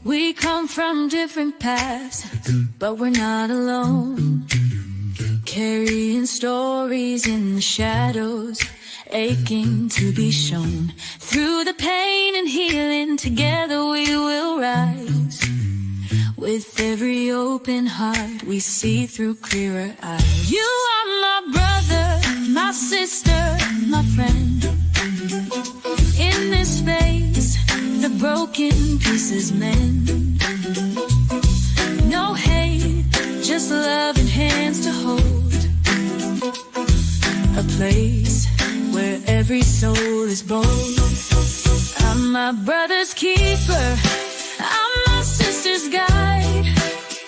We come from different paths, but we're not alone. Carrying stories in the shadows, aching to be shown. Through the pain and healing, together we will rise. With every open heart, we see through clearer eyes. You are my brother, my sister, my friend. In this space, the broken pieces mend. No hate, just love and hands to hold. A place where every soul is bold. I'm my brother's keeper, I'm my sister's guide.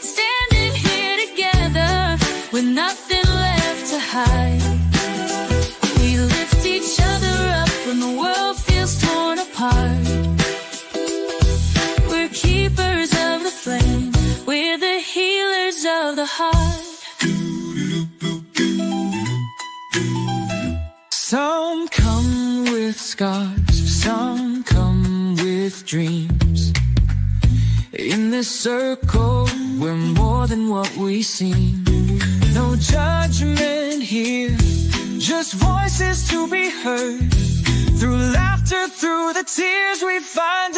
Standing here together with nothing left to hide. We lift each other up when the world feels torn apart. We're keepers of the flame, we're the healers of the heart. Some come with scars, some come with dreams. In this circle, we're more than what we seem. No judgment here, just voices to be heard. Through laughter, through the tears, we find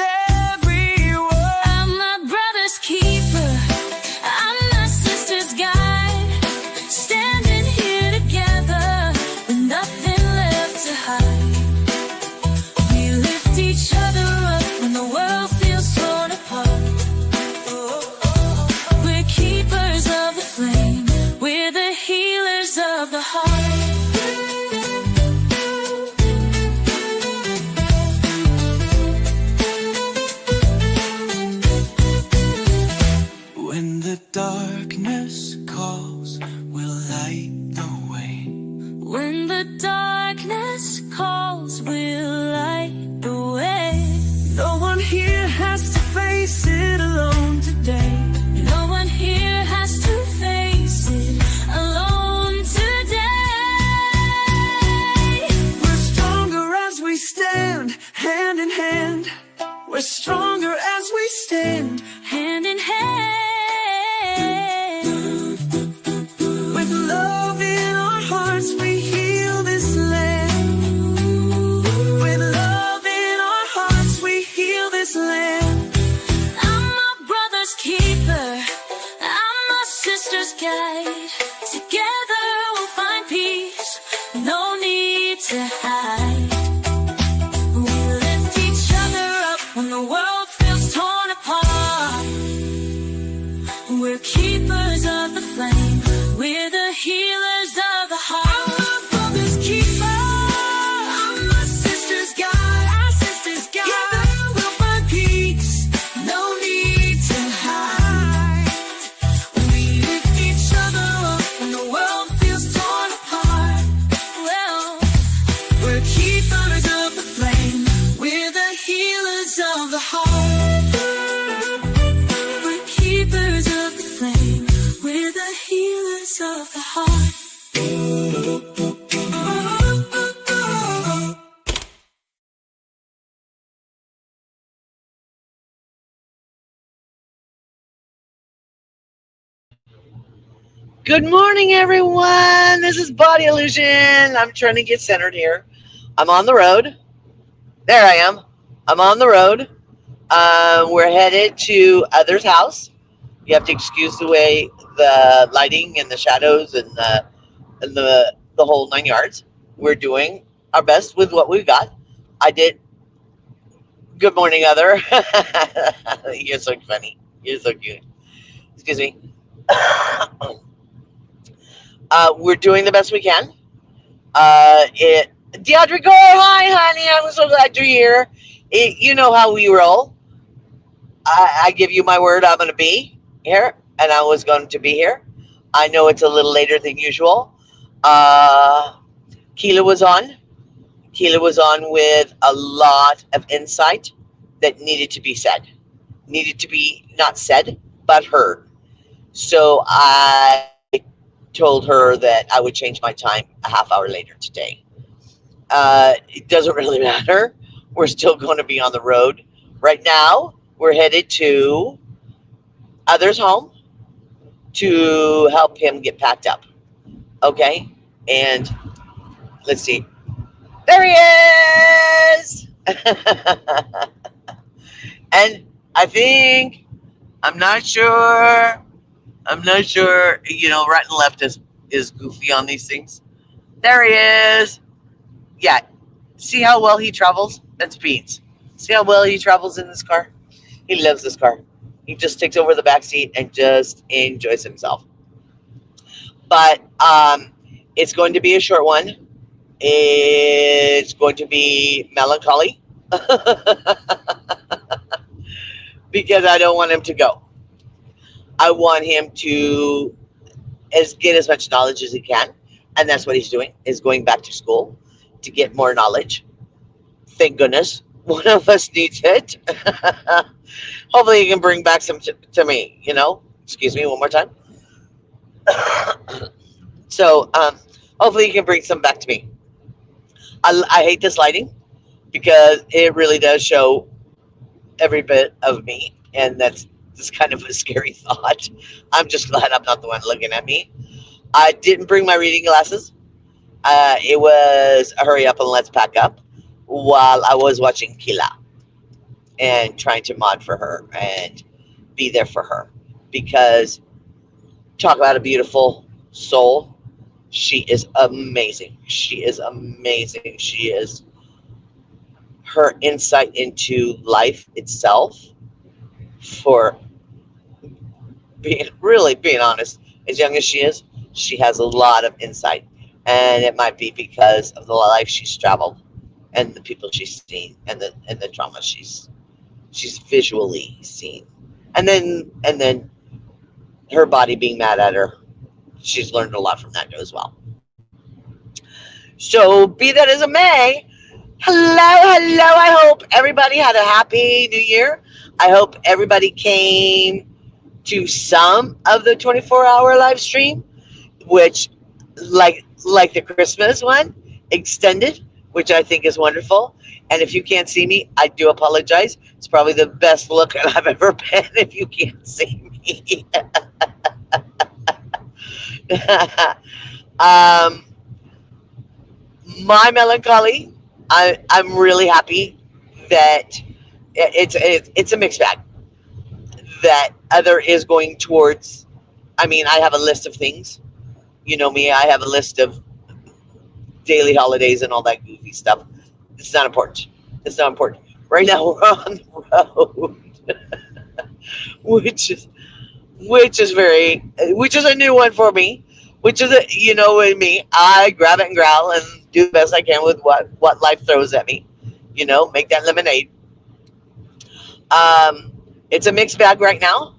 every word. I'm my brother's keeper, I'm my sister's guide. Standing here together with nothing left to hide. We lift each other up when the world feels torn apart. We're keepers of the flame, we're the healers of the heart. When the darkness calls, we'll light the way. When the darkness calls, we'll light the way. No one here has to face it alone today. No one here has to face it alone today. We're stronger as we stand, hand in hand. We're stronger as we stand, hand in hand. With love in our hearts, we heal this land. With love in our hearts, we heal this land. I'm my brother's keeper, I'm my sister's guide. Together we'll find peace, no need to hide. We lift each other up when the world feels torn apart. We're keepers of the flame, we're the healers of the heart. I'm my brother's keeper, I'm my sister's guide. Our sister's guide. Together we'll find peace, no need to hide. We lift each other up when the world feels torn apart. Well, we're keepers of the flame, we're the healers of the heart. We're keepers of the flame, we're the healers of the heart. Good morning, everyone. This is Body Illusion. I'm trying to get centered here. I'm on the road. There I am. I'm on the road. We're headed to Other's house. You have to excuse the way the lighting and the shadows and the whole 9 yards. We're doing our best with what we've got. I did. Good morning, Other. You're so funny. You're so cute. Excuse me. We're doing the best we can. Deidre Gore, hi, honey. I'm so glad you're here. You know how we roll. I give you my word, I'm going to be here, and I was going to be here. I know it's a little later than usual. Keela was on. Keela was on with a lot of insight that needed to be said. Needed to be not said, but heard. So I told her that I would change my time a half hour later today. It doesn't really matter. We're still going to be on the road. Right now, we're headed to Other's home to help him get packed up. Okay? And let's see. There he is! And I think, I'm not sure. I'm not sure. Right and left is goofy on these things. There he is. Yeah. See how well he travels? That's Beans. See how well he travels in this car? He loves this car. He just takes over the back seat and just enjoys himself. But it's going to be a short one. It's going to be melancholy because I don't want him to go. I want him to get as much knowledge as he can, and that's what he's doing. Is going back to school to get more knowledge. Thank goodness, one of us needs it. Hopefully, he can bring back some to me. Excuse me, one more time. So, hopefully, he can bring some back to me. I hate this lighting because it really does show every bit of me, and that's kind of a scary thought. I'm just glad I'm not the one looking at me. I didn't bring my reading glasses. It was a hurry up and let's pack up while I was watching Kila and trying to mod for her and be there for her because talk about a beautiful soul. She is amazing. She is amazing. She is her insight into life itself for being honest, as young as she is, she has a lot of insight. And it might be because of the life she's traveled and the people she's seen and the trauma she's visually seen. And then her body being mad at her. She's learned a lot from that as well. So be that as it may, hello. I hope everybody had a happy new year. I hope everybody came to some of the 24-hour live stream, which like the Christmas one, extended, which I think is wonderful. And if you can't see me, I do apologize. It's probably the best look I've ever been if you can't see me. um, my melancholy, I'm really happy that it's a mixed bag. That Other is going towards. I mean, I have a list of things. You know me, I have a list of daily holidays and all that goofy stuff. It's not important. It's not important. Right now we're on the road, which is a new one for me. Which is in me, I grab it and growl and do the best I can with what life throws at me. Make that lemonade. It's a mixed bag right now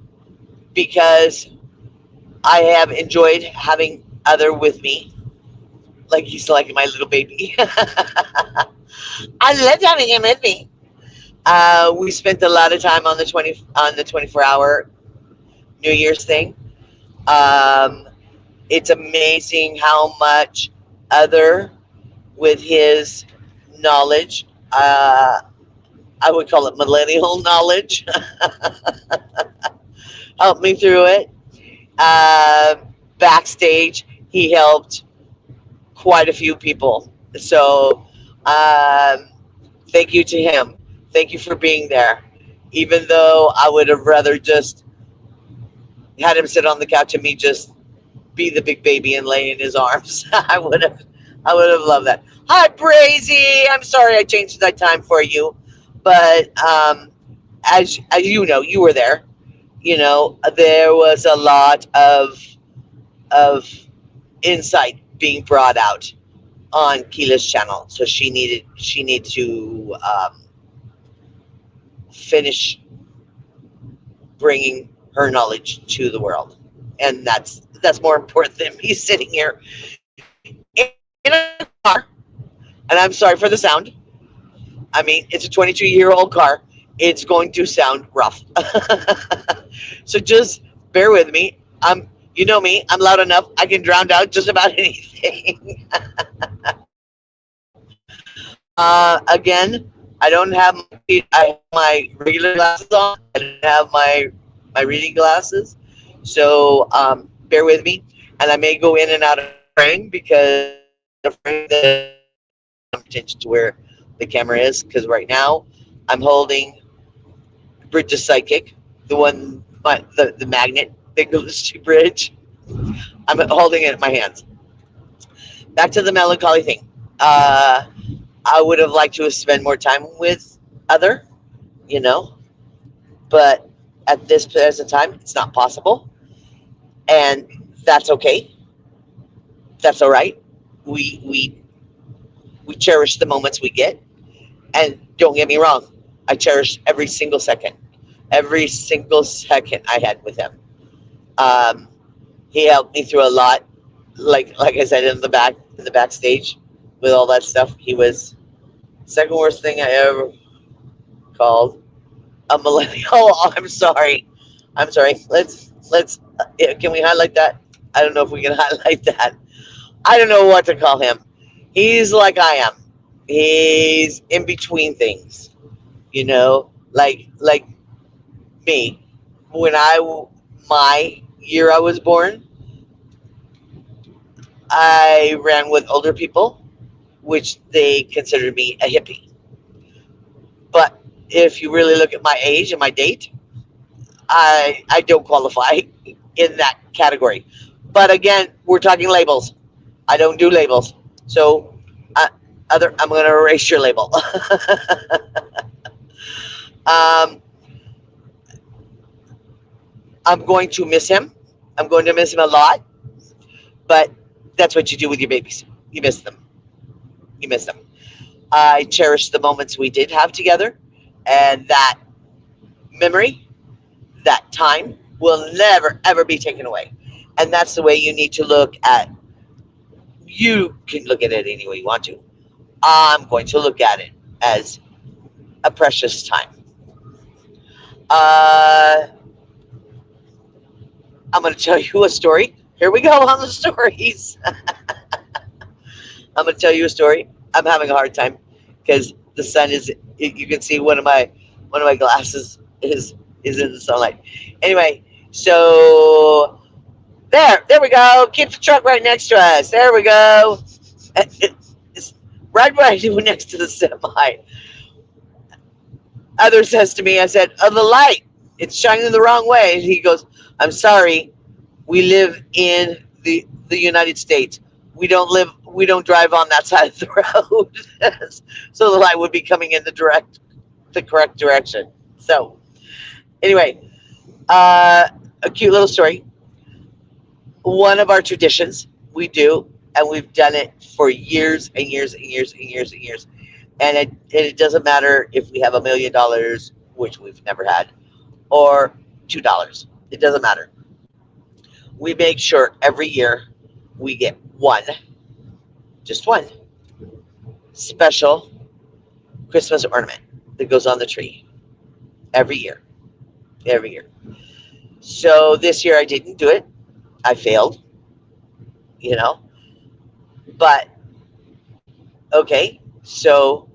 because I have enjoyed having Other with me, like he's like my little baby. I loved having him with me. We spent a lot of time on the 24-hour New Year's thing. It's amazing how much Other, with his knowledge, I would call it millennial knowledge, helped me through it. Backstage, he helped quite a few people. So, thank you to him. Thank you for being there. Even though I would have rather just had him sit on the couch and me just be the big baby and lay in his arms. I would have loved that. Hi, Brazy. I'm sorry I changed that time for you, but as you know, you were there. There was a lot of insight being brought out on Kila's channel, so she needed to finish bringing her knowledge to the world, and that's more important than me sitting here in a car. And I'm sorry for the sound. I mean, it's a 22-year-old car. It's going to sound rough. So just bear with me. You know me, I'm loud enough. I can drown out just about anything. Again, I don't have I have my regular glasses on. I don't have my reading glasses, so bear with me. And I may go in and out of frame because I'm afraid that attention to where the camera is. Because right now, I'm holding Bridge's Psychic, the one, the magnet that goes to Bridge. I'm holding it in my hands. Back to the melancholy thing. Uh, I would have liked to have spent more time with other, you know, but at this present time, it's not possible, and that's okay. That's all right. We we we cherish the moments we get, and don't get me wrong, I cherish every single second I had with him. Um, he helped me through a lot. Like I said in the backstage with all that stuff, he was second worst thing I ever called a millennial. Oh, I'm sorry. I'm sorry. Can we highlight that? I don't know if we can highlight that. I don't know what to call him. He's like I am. He's in between things. Like me. When my year I was born, I ran with older people, which they considered me a hippie. But if you really look at my age and my date, I don't qualify in that category. But again, we're talking labels. I don't do labels. So I'm going to erase your label. um, I'm going to miss him. I'm going to miss him a lot. But that's what you do with your babies. You miss them. You miss them. I cherish the moments we did have together, and that memory, that time, will never ever be taken away. And that's the way you need to look at. You can look at it any way you want to. I'm going to look at it as a precious time. Uh, I'm going to tell you a story. Here we go on the stories. I'm going to tell you a story. I'm having a hard time because the sun is. You can see one of my glasses is in the sunlight. Anyway, so there we go. Keep the truck right next to us. There we go. It's right next to the semi. Other says to me, I said, "Oh, the light. It's shining the wrong way." And he goes, "I'm sorry. We live in the United States. We don't drive on that side of the road." So the light would be coming in the correct direction. So anyway, uh, a cute little story. One of our traditions we do, and we've done it for years and years and years and years and years. And it doesn't matter if we have $1 million, which we've never had, or $2. It doesn't matter. We make sure every year we get one, just one special Christmas ornament that goes on the tree every year. Every year. So this year I didn't do it. I failed, you know. But okay. So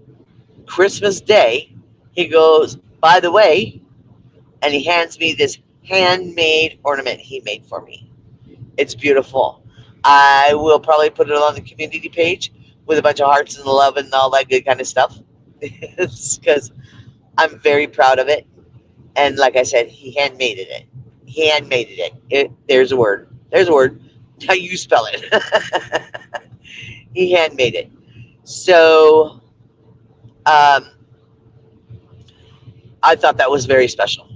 Christmas Day, he goes, "By the way," and he hands me this handmade ornament he made for me. It's beautiful. I will probably put it on the community page with a bunch of hearts and love and all that good kind of stuff. It's because I'm very proud of it. And like I said, he handmade it. He handmade there's a word. There's a word. How you spell it. He handmade it. So um, I thought that was very special.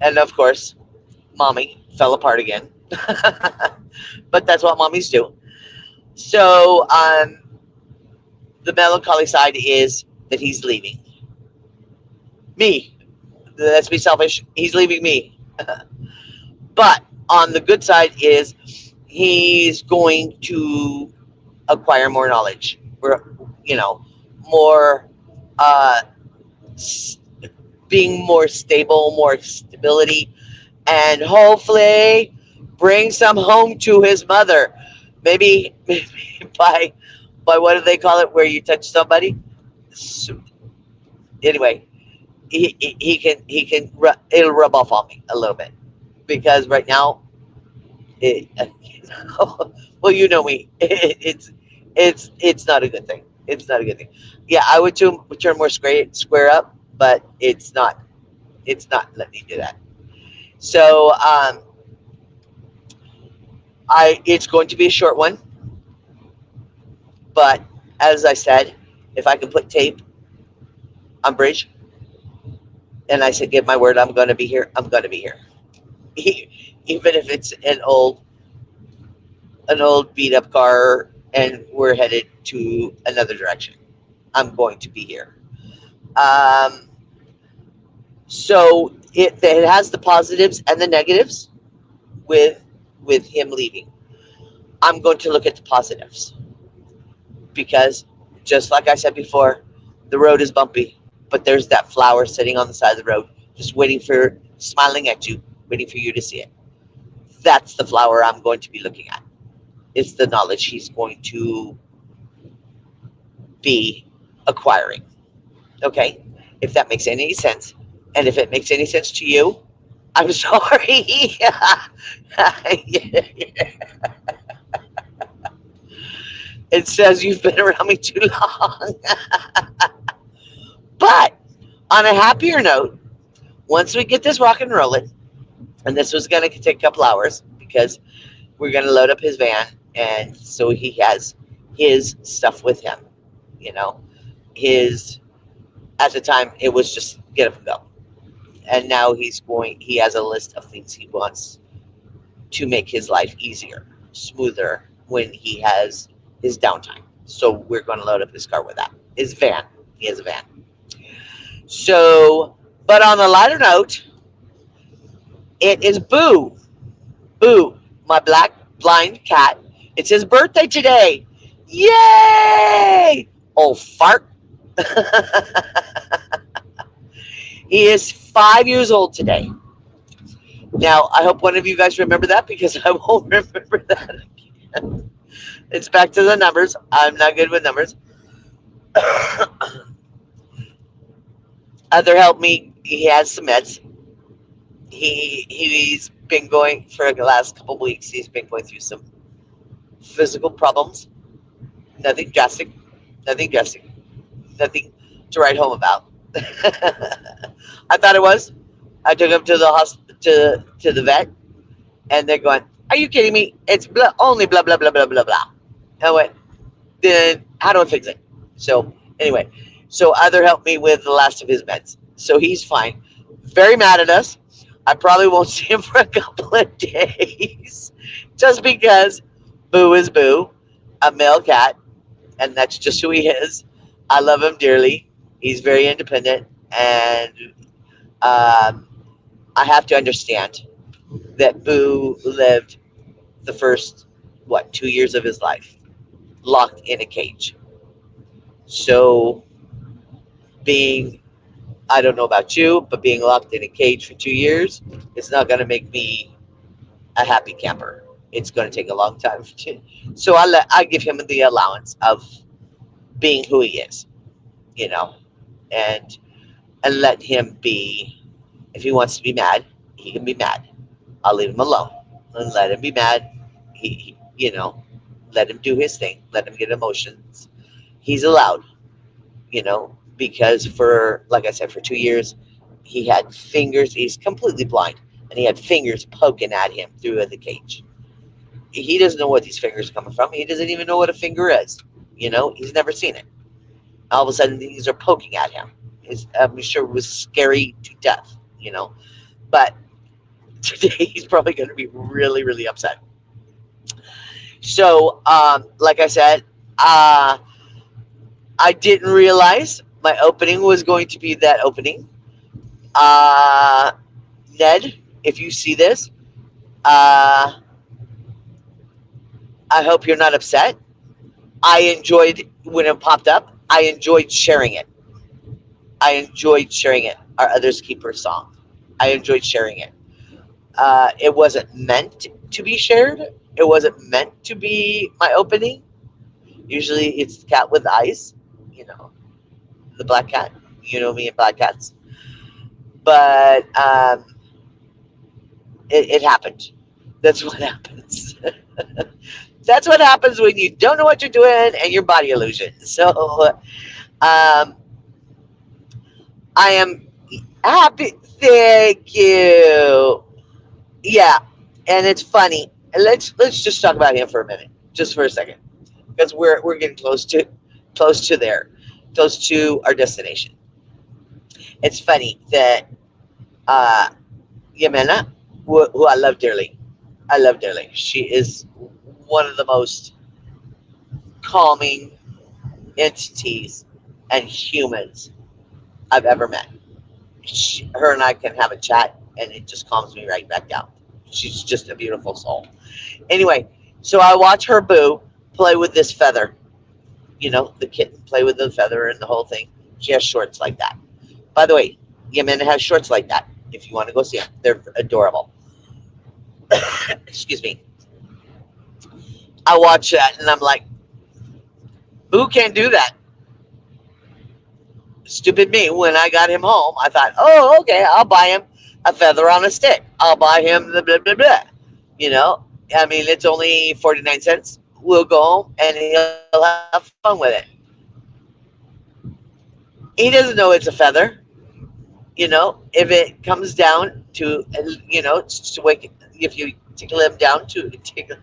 And of course, mommy fell apart again. But that's what mommies do. So the melancholy side is that he's leaving me. Let's be selfish. He's leaving me. But on the good side is he's going to acquire more knowledge. You know, more uh, being more stable, more stability, and hopefully bring some home to his mother. Maybe by what do they call it? Where you touch somebody? So, anyway, it'll rub off on me a little bit because right now it well, you know me. It's not a good thing. It's not a good thing. Yeah, I would turn more square up, but it's not letting me do that. So I it's going to be a short one, but as I said, if I can put tape on bridge, and I said give my word, I'm going to be here. I'm going to be here, even if it's an old beat up car and we're headed to another direction. I'm going to be here. Um, so it has the positives and the negatives with with him leaving. I'm going to look at the positives because just like I said before, the road is bumpy, but there's that flower sitting on the side of the road, just waiting for smiling at you, waiting for you to see it. That's the flower I'm going to be looking at. It's the knowledge he's going to be acquiring. Okay? If that makes any sense. And if it makes any sense to you, I'm sorry. It says you've been around me too long. But on a happier note, once we get this rock and rolling, and this was going to take a couple hours because we're going to load up his van, and so he has his stuff with him. You know, his at the time it was just get up and go, and now he has a list of things he wants to make his life easier, smoother when he has his downtime. So we're going to load up his car with that. His van. He has a van. So, but on a lighter note, it is Boo. Boo, my black blind cat. It's his birthday today. Yay! Oh, fart. He is 5 years old today. Now, I hope one of you guys remember that because I won't remember that again. It's back to the numbers. I'm not good with numbers. Other help me. He has some meds. He's been going for the last couple of weeks. He's been going through some physical problems. Nothing drastic. Nothing drastic. Nothing to write home about. I thought it was. I took him to the hospital to the vet, and they're going, "Are you kidding me? It's only blah blah blah blah blah blah." I went, "Then how do I fix it?" So anyway, so other helped me with the last of his meds. So he's fine. Very mad at us. I probably won't see him for a couple of days, just because Boo is Boo, a male cat, and that's just who he is. I love him dearly. He's very independent, and um, I have to understand that Boo lived the first 2 years of his life locked in a cage. So being I don't know about you, but being locked in a cage for 2 years is not going to make me a happy camper. It's going to take a long time. So I give him the allowance of being who he is, you know, and and let him be. If he wants to be mad, he can be mad. I'll leave him alone and let him be mad. Let him do his thing. Let him get emotions. He's allowed, because like I said, for 2 years, he had fingers. He's completely blind, and he had fingers poking at him through the cage. He doesn't know what these fingers are coming from. He doesn't even know what a finger is. He's never seen it. All of a sudden, these are poking at him. I'm sure it was scary to death. But today he's probably going to be really, really upset. So, like I said, I didn't realize my opening was going to be that opening. Uh, Ned, if you see this, uh, I hope you're not upset. I enjoyed when it popped up. I enjoyed sharing it. I enjoyed sharing it. Our Others Keeper song. I enjoyed sharing it. It wasn't meant to be shared. It wasn't meant to be my opening. Usually it's the cat with eyes, you know. the black cat. You know me and black cats. But it happened. That's what happens. That's what happens when you don't know what you're doing and your body illusion. So I am happy. Thank you. Yeah, and it's funny. Let's just talk about him for a minute, just for a second, because we're getting close to there, close to our destination. It's funny that uh, Yemena, who I love dearly, I love dearly. She is one of the most calming entities and humans I've ever met. Her and I can have a chat, and it just calms me right back down. She's just a beautiful soul. Anyway, so I watch her boo play with this feather. You know, the kitten play with the feather and the whole thing. She has shorts like that. By the way, Yemena has shorts like that. If you want to go see them, they're adorable. Excuse me. I watch that and I'm like, Boo can't do that. Stupid me. When I got him home, I thought, oh, okay, I'll buy him a feather on a stick. I'll buy him the blah, blah, blah. You know, I mean, it's only 49 cents. We'll go home and he'll have fun with it. He doesn't know it's a feather. You know, if it comes down to, to wake, if you tickle him down to tickle.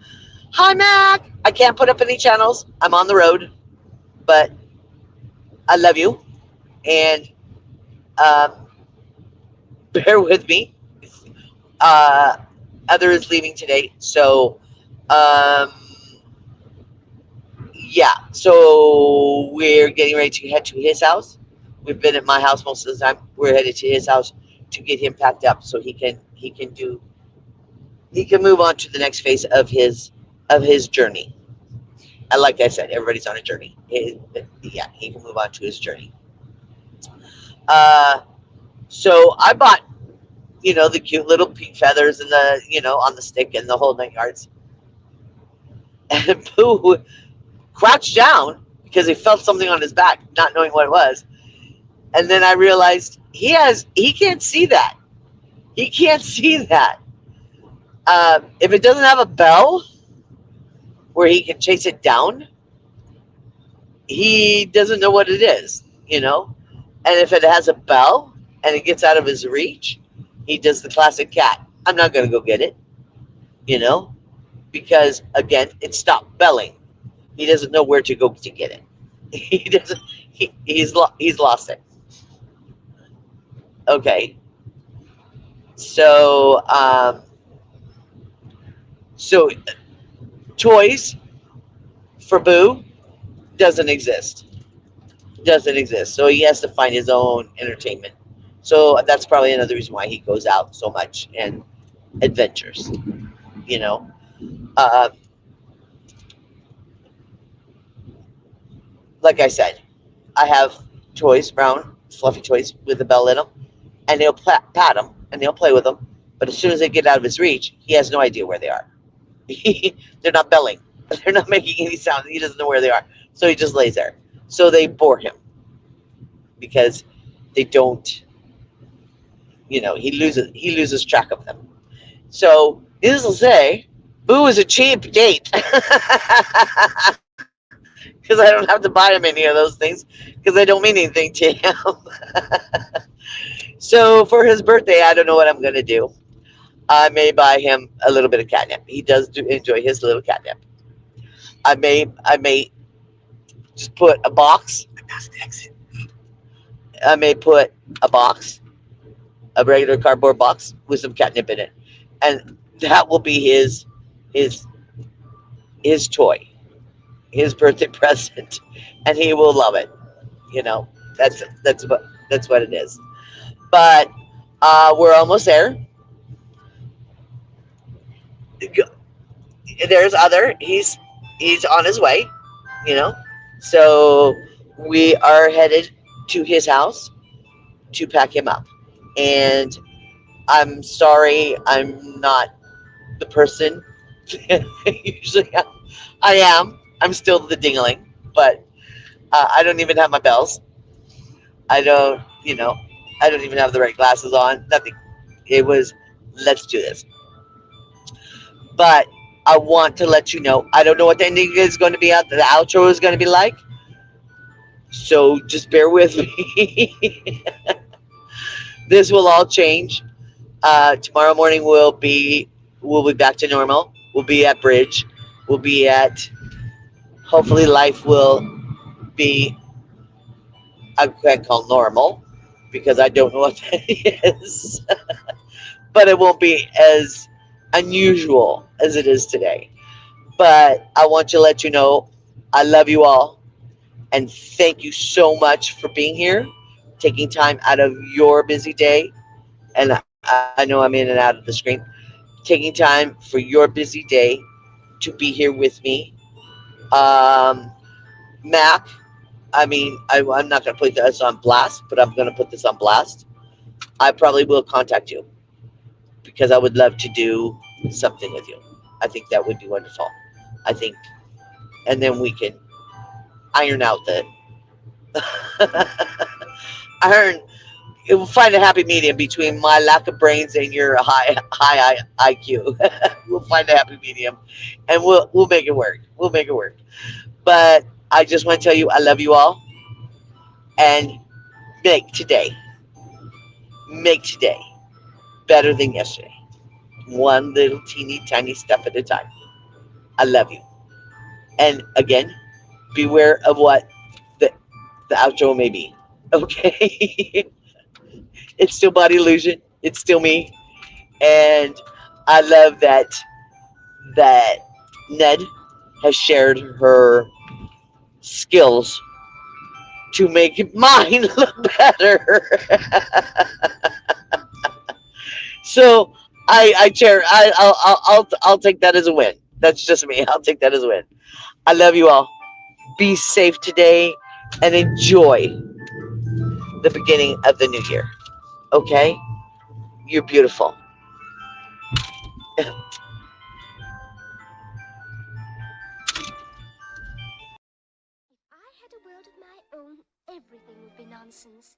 Hi, Mac. I can't put up any channels. I'm on the road, but I love you. And um, bear with me. Uh, Other is leaving today. So, um, yeah. So we're getting ready to head to his house. We've been at my house most of the time. We're headed to his house to get him packed up so he can move on to the next phase of his journey. And like I said, everybody's on a journey. Yeah, he can move on to his journey. Uh, so I bought, the cute little pink feathers and the, on the stick and the whole 9 yards. And Boo crouched down because he felt something on his back, not knowing what it was. And then I realized he can't see that. He can't see that. If it doesn't have a bell where he can chase it down, he doesn't know what it is. And if it has a bell and it gets out of his reach, he does the classic cat. I'm not going to go get it, you know, because again, it stopped belling. He doesn't know where to go to get it. He doesn't. He's lost it. Okay. So so toys for Boo doesn't exist. Doesn't exist. So he has to find his own entertainment. So that's probably another reason why he goes out so much and adventures. You know, uh, like I said, I have toys, brown fluffy toys with a bell in them, and he'll pat them and he'll play with them. But as soon as they get out of his reach, he has no idea where they are. They're not belling. They're not making any sound. He doesn't know where they are. So he just lays there. So they bore him because they don't, he loses track of them. So this will say, Boo is a cheap date. Because I don't have to buy him any of those things because they don't mean anything to him. So for his birthday, I don't know what I'm going to do. I may buy him a little bit of catnip. He does enjoy his little catnip. I may just put a box. I may put a box, a regular cardboard box with some catnip in it, and that will be his toy, his birthday present, and he will love it. You know, that's what it is. But we're almost there. There's other. He's on his way. You know, so we are headed to his house to pack him up. And I'm sorry, I'm not the person. Usually I am. I'm still the dingling, but I don't even have my bells. I don't, I don't even have the right glasses on. Nothing. It was, let's do this. But I want to let you know, I don't know what the ending is going to be, the outro is going to be like. So just bear with me. This will all change. Tomorrow morning we'll be back to normal. We'll be at Bridge. We'll be at, hopefully life will be, I can't call normal because I don't know what that is, but it won't be as unusual as it is today. But I want to let you know I love you all and thank you so much for being here, taking time out of your busy day. And I know I'm in and out of the screen, taking time for your busy day to be here with me. Um, Mac, I'm not going to put this on blast, but I'm going to put this on blast. I probably will contact you because I would love to do something with you. I think that would be wonderful. I think, and then we can iron out the iron. We'll find a happy medium between my lack of brains and your high IQ. We'll find a happy medium, and we'll make it work. We'll make it work. But I just want to tell you I love you all, and make today, make today better than yesterday. One little teeny tiny step at a time. I love you. And again, beware of what the, the outro may be. Okay? It's still Body Illusion. It's still me. And I love that Ned has shared her skills to make mine look better. So I'll take that as a win. That's just me. I'll take that as a win. I love you all. Be safe today and enjoy the beginning of the new year. Okay? You're beautiful. If I had a world of my own, everything would be nonsense.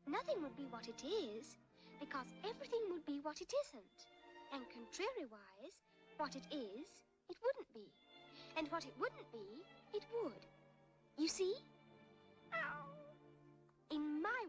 Nothing would be what it is, because everything would be what it isn't. And contrariwise, what it is, it wouldn't be. And what it wouldn't be, it would. You see? In my